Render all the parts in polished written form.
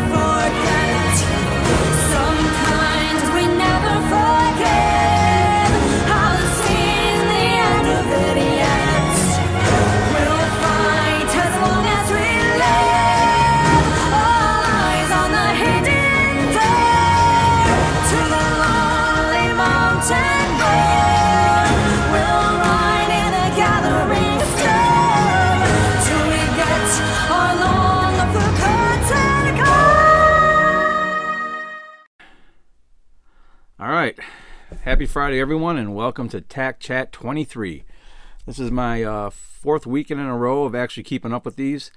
forget. Sometimes we never forget. Haven't seen the end of it yet. We'll fight as long as we live. All eyes on the hidden door to the lonely mountain road. We'll ride in a gathering storm till we get our long forgotten call. All right. Happy Friday, everyone, and welcome to TAC Chat 23. This is my fourth weekend in a row of actually keeping up with these.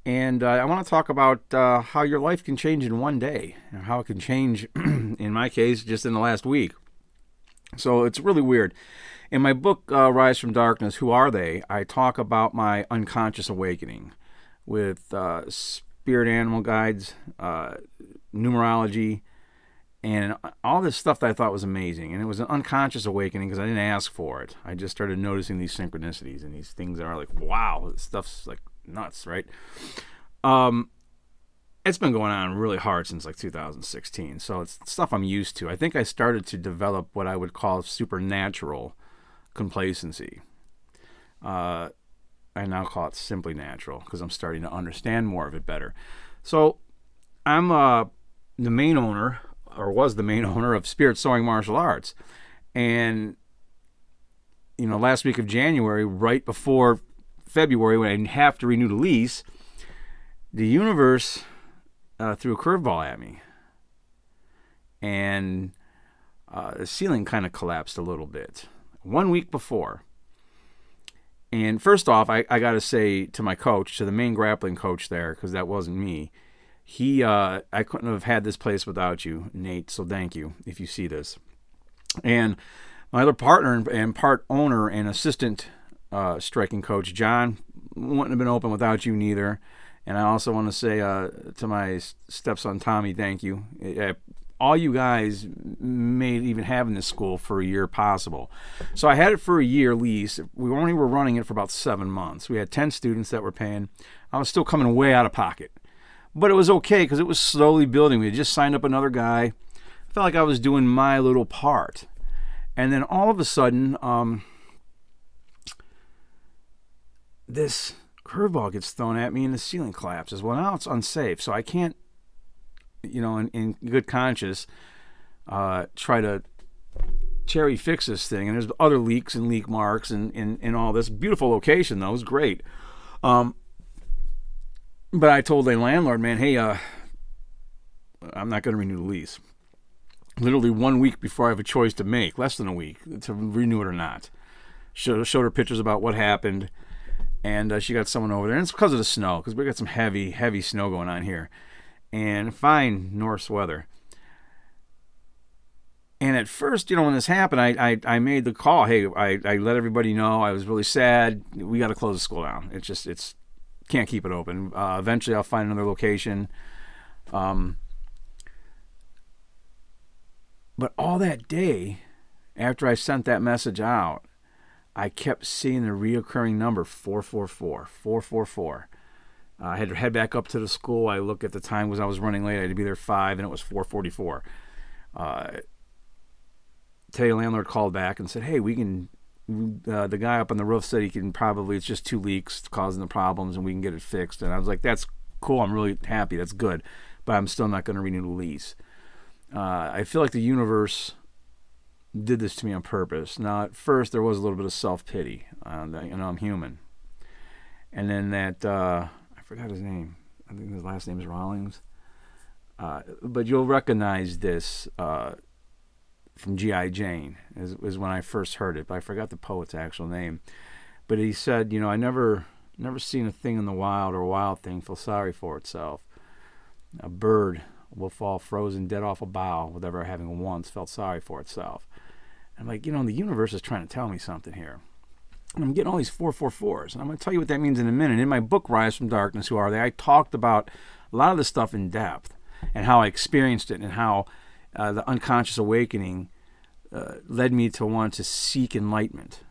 And I want to talk about how your life can change in one day, and how it can change, in my case, just in the last week. So it's really weird. In my book, Rise from Darkness, Who Are They?, I talk about my unconscious awakening with spirit animal guides, numerology, and all this stuff that I thought was amazing. And it was an unconscious awakening because I didn't ask for it. I just started noticing these synchronicities and these things that are like, wow, this stuff's like nuts, right? It's been going on really hard since like 2016. So it's stuff I'm used to. I think I started to develop what I would call supernatural complacency. I now call it simply natural because I'm starting to understand more of it better. So I'm the main owner, or was the main owner, of Spirit Soaring Martial Arts. And, you know, last week of January, right before February, when I have to renew the lease, the universe threw a curveball at me. And the ceiling kind of collapsed a little bit. 1 week before. And first off, I got to say to my coach, to the main grappling coach there, because that wasn't me, I couldn't have had this place without you, Nate, so thank you if you see this. And my other partner and part owner and assistant striking coach, John, wouldn't have been open without you neither. And I also want to say to my stepson, Tommy, thank you. All you guys made even having this school for a year possible. So I had it for a year lease. We only were running it for about 7 months. We had 10 students that were paying. I was still coming way out of pocket. But it was okay because it was slowly building. We had just signed up another guy. I felt like I was doing my little part. And then all of a sudden, this curveball gets thrown at me and the ceiling collapses. Well, now it's unsafe. So I can't, you know, in good conscience, try to cherry fix this thing. And there's other leaks and leak marks and all this. Beautiful location, though. It was great. But I told the landlord, man, hey, I'm not going to renew the lease. Literally 1 week before I have a choice to make, less than a week, to renew it or not. Showed her pictures about what happened, and she got someone over there. And it's because of the snow, because we got some heavy, heavy snow going on here. And fine Norse weather. And at first, you know, when this happened, I made the call. Hey, I let everybody know. I was really sad. We got to close the school down. It's can't keep it open. Eventually I'll find another location. But all that day, after I sent that message out, I kept seeing the reoccurring number 444, 444. I had to head back up to the school. I looked at the time because I was running late. I had to be there 5, and it was 4:44. Today, landlord called back and said, hey, we can... the guy up on the roof said he can probably, it's just 2 leaks causing the problems and we can get it fixed. And I was like, that's cool. I'm really happy. That's good. But I'm still not going to renew the lease. I feel like the universe did this to me on purpose. Now, at first, there was a little bit of self-pity. You know, I'm human. And then that, I forgot his name. I think his last name is Rawlings. But you'll recognize this from G.I. Jane is when I first heard it, but I forgot the poet's actual name. But he said, you know, I never seen a thing in the wild or a wild thing feel sorry for itself. A bird will fall frozen dead off a bough without ever having once felt sorry for itself. I'm like, you know, the universe is trying to tell me something here. And I'm getting all these 444s, and I'm going to tell you what that means in a minute. In my book, Rise from Darkness, Who Are They?, I talked about a lot of this stuff in depth and how I experienced it and how the unconscious awakening led me to want to seek enlightenment.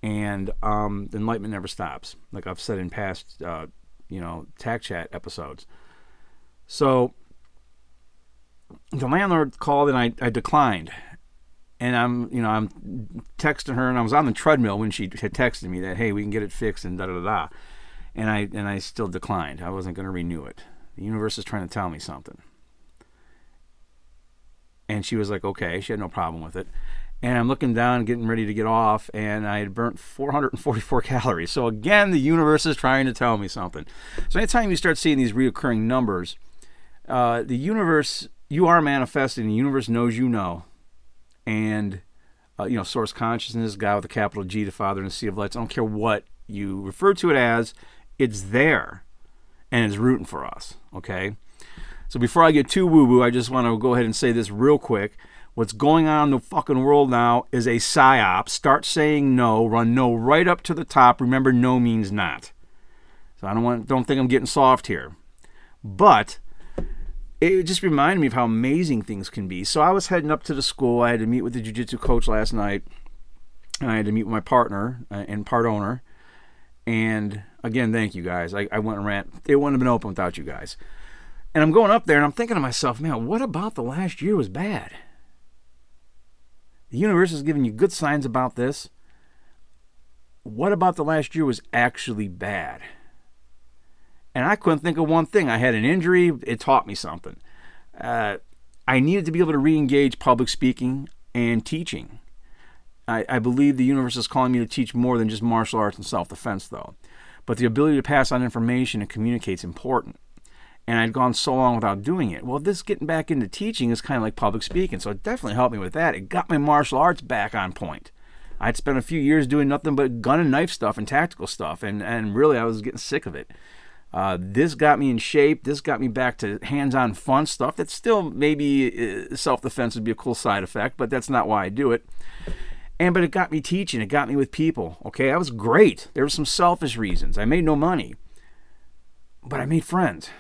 And enlightenment never stops, like I've said in past, TAC Chat episodes. So the landlord called and I declined. And I'm texting her, and I was on the treadmill when she had texted me that, hey, we can get it fixed and da-da-da-da. And I still declined. I wasn't going to renew it. The universe is trying to tell me something. And she was like, okay. She had no problem with it. And I'm looking down, getting ready to get off, and I had burnt 444 calories. So again, the universe is trying to tell me something. So anytime you start seeing these reoccurring numbers, the universe, you are manifesting. The universe knows you know. And, source consciousness, God with a capital G, the Father in a sea of lights. I don't care what you refer to it as. It's there. And it's rooting for us. Okay? So before I get too woo-woo, I just want to go ahead and say this real quick. What's going on in the fucking world now is a psyop. Start saying no. Run no right up to the top. Remember, no means not. So I don't think I'm getting soft here. But it just reminded me of how amazing things can be. So I was heading up to the school. I had to meet with the jiu-jitsu coach last night. And I had to meet with my partner and part owner. And again, thank you guys. I went and ran. It wouldn't have been open without you guys. And I'm going up there and I'm thinking to myself, man, what about the last year was bad? The universe is giving you good signs about this. What about the last year was actually bad? And I couldn't think of one thing. I had an injury. It taught me something. I needed to be able to re-engage public speaking and teaching. I believe the universe is calling me to teach more than just martial arts and self-defense, though. But the ability to pass on information and communicate is important. And I'd gone so long without doing it. Well, this getting back into teaching is kind of like public speaking, so it definitely helped me with that. It got my martial arts back on point. I'd spent a few years doing nothing but gun and knife stuff and tactical stuff, and really I was getting sick of it. This got me in shape. This got me back to hands-on fun stuff. That still maybe self-defense would be a cool side effect, but that's not why I do it. But it got me teaching. It got me with people. Okay, that was great. There were some selfish reasons. I made no money, but I made friends.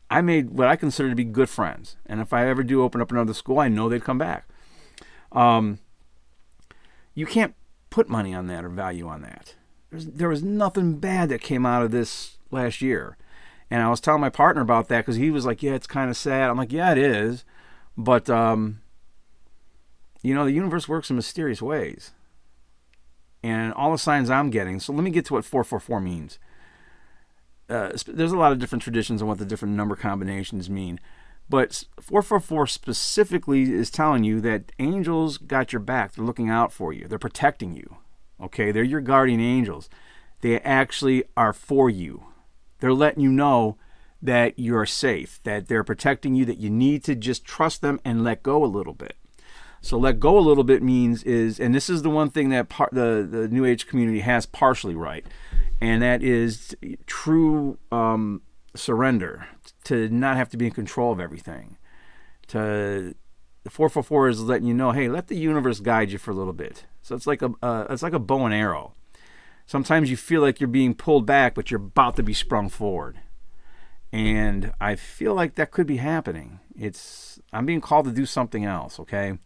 I made what I consider to be good friends. And if I ever do open up another school, I know they'd come back. You can't put money on that or value on that. There was nothing bad that came out of this last year. And I was telling my partner about that because he was like, yeah, it's kind of sad. I'm like, yeah, it is. But, the universe works in mysterious ways. And all the signs I'm getting. So let me get to what 444 means. There's a lot of different traditions on what the different number combinations mean. But 444 specifically is telling you that angels got your back. They're looking out for you. They're protecting you. Okay, they're your guardian angels. They actually are for you. They're letting you know that you're safe, that they're protecting you, that you need to just trust them and let go a little bit. So let go a little bit means and this is the one thing that the New Age community has partially right, and that is true surrender, to not have to be in control of everything. The 444 is letting you know, hey, let the universe guide you for a little bit. So it's like a bow and arrow. Sometimes you feel like you're being pulled back, but you're about to be sprung forward. And I feel like that could be happening. I'm being called to do something else, okay?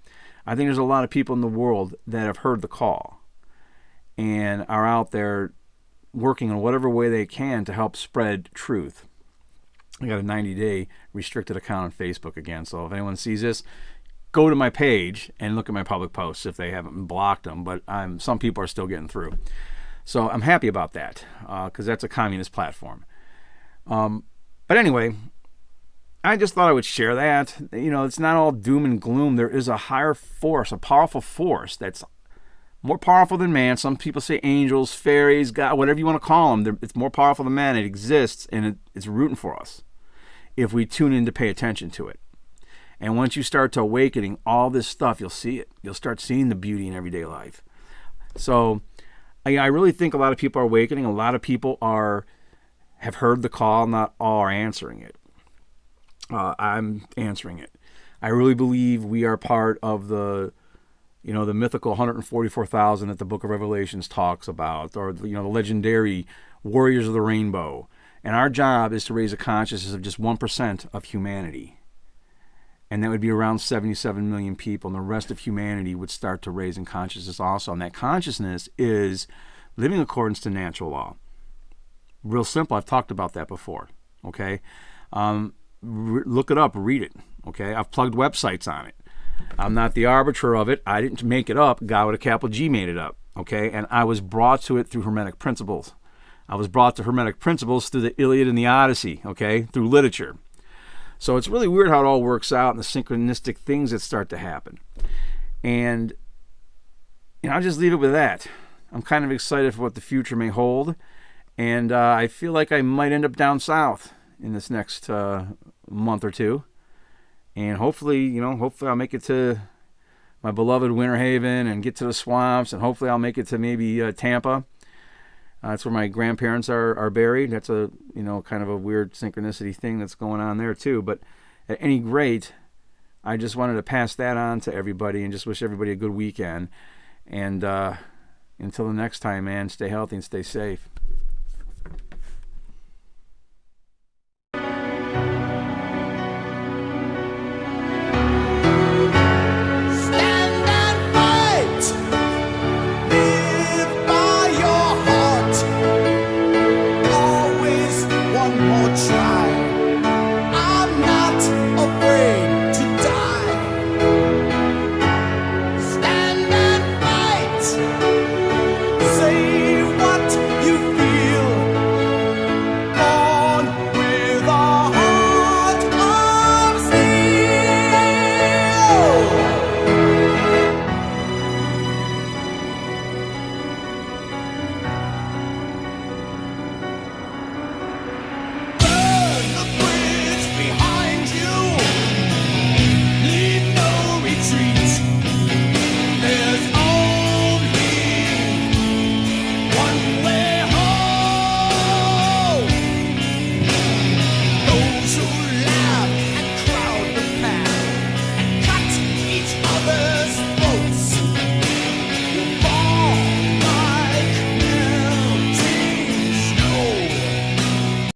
I think there's a lot of people in the world that have heard the call and are out there working in whatever way they can to help spread truth. I got a 90-day restricted account on Facebook again, so if anyone sees this, go to my page and look at my public posts if they haven't blocked them, but some people are still getting through. So I'm happy about that because that's a communist platform. But anyway, I just thought I would share that. It's not all doom and gloom. There is a higher force, a powerful force that's more powerful than man. Some people say angels, fairies, God, whatever you want to call them. It's more powerful than man. It exists, and it's rooting for us if we tune in to pay attention to it. And once you start to awakening all this stuff, you'll see it. You'll start seeing the beauty in everyday life. So I really think a lot of people are awakening. A lot of people have heard the call. Not all are answering it. I'm answering it. I really believe we are part of the mythical 144,000 that the Book of Revelations talks about, or the legendary warriors of the rainbow. And our job is to raise a consciousness of just 1% of humanity. And that would be around 77 million people. And the rest of humanity would start to raise in consciousness also. And that consciousness is living accordance to natural law. Real simple. I've talked about that before. Okay? look it up, read it. Okay, I've plugged websites on it. I'm not the arbiter of it. I didn't make it up. God with a capital G made it up. Okay, and I was brought to it through Hermetic principles. I was brought to Hermetic principles through the Iliad and the Odyssey. Okay, through literature. So it's really weird how it all works out and the synchronistic things that start to happen. And I'll just leave it with that. I'm kind of excited for what the future may hold. And I feel like I might end up down south in this next month or two. And hopefully I'll make it to my beloved Winter Haven and get to the swamps. And hopefully I'll make it to maybe Tampa. That's where my grandparents are buried. That's a, kind of a weird synchronicity thing that's going on there too. But at any rate, I just wanted to pass that on to everybody and just wish everybody a good weekend. And until the next time, man, stay healthy and stay safe.